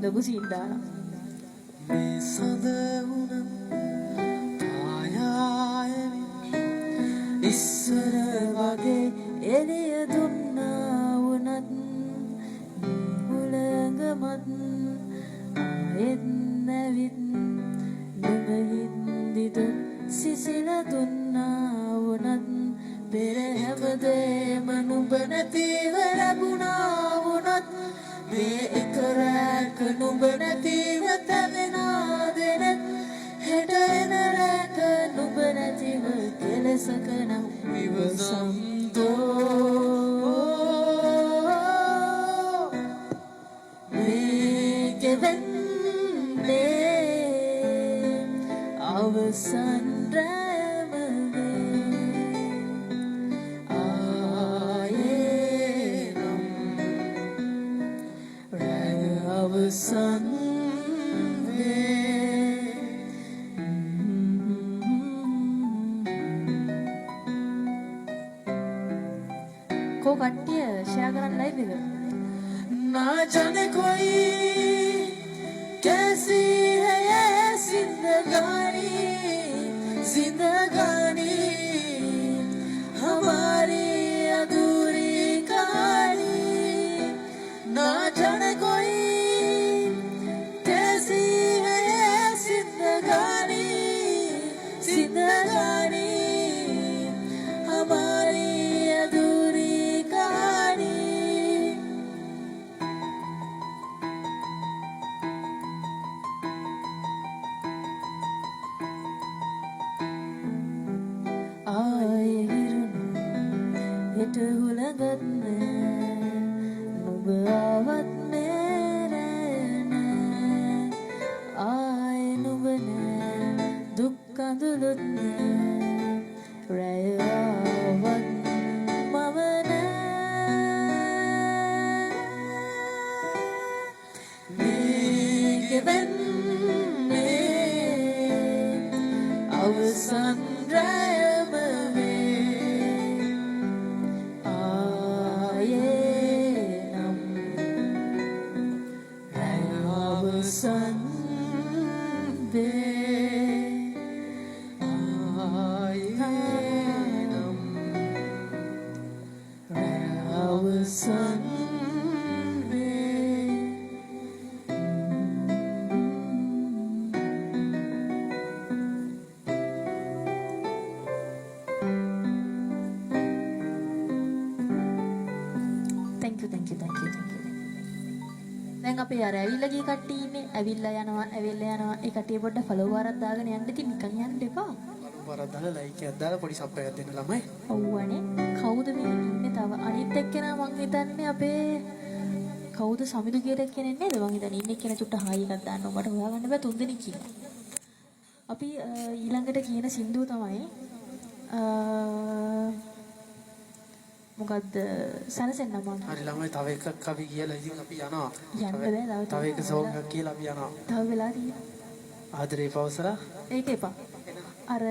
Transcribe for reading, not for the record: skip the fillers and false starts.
විඳපු සීන් දාලා. මේ සඳවුන පායායවි ඉස්සර වගේ එළිය දුන්නා වුණත් හුළඟමත් ආයෙත් නැවිත් නුඹ හින්දිදු සිසිල දුන්නා වුණත් පෙර හැමදේම නුඹ නැතිව ලැබුණා වුණත් මේ එක රැක නුඹ නැතිව තැවෙනා දෙනෙත් හෙට එන රැක නුඹ නැතිව කෙලසක නම් විවසම්තෝ මේක වෙන්නේ අවසන් sun को कट्टिय शेयर करन लाइव එක ना जाने कोई कैसी है ये जिंदगानी हमारी अधूरी कहानी ना जाने कोई हमारी अधूरी कहानी आए हिरुन हिट हुलगत में नुब आवत मेरे ने आए नुब ने दुख कंदुलुत ने රැයවත් මවන මේක වෙන්නේ අවසන් රැයම වේ ආයේ නම් රැය අවසන් වේ thank you දැන් අපි අර ඇවිල්ලා ගිය කට්ටිය ඉන්නේ ඇවිල්ලා යනවා ඒ කට්ටිය පොඩ්ඩක් ෆලෝවරක් දාගෙන යන්න ඉතින් නිකන් යන්න එපා ෆලෝවරක් දාලා ලයික් එකක් දාලා පොඩි සබ් එකක් දෙන්න ළමයි ඔව්වනේ කවුද මේ ඉන්නේ තව අනිත් එක්කෙනා මං හිතන්නේ අපේ කවුද සමිදු කියලා කෙනෙක් නේද මං හිතන්නේ ඉන්නේ කෙනා චුට්ට හායි එකක් දාන්න මට හොයාගන්න බෑ තුන් දෙනෙක් කියලා අපි ඊළඟට කියන සින්දුව තමයි මොකද්ද සනසෙන්න මම හරි ළමයි තව එකක් අපි කියලා ඉතින් අපි යනවා යන්න බෑ තව එක සෝං එකක් කියලා අපි යනවා තව වෙලා තියෙනවා ආදරේ පවසලා ඒක එපා අර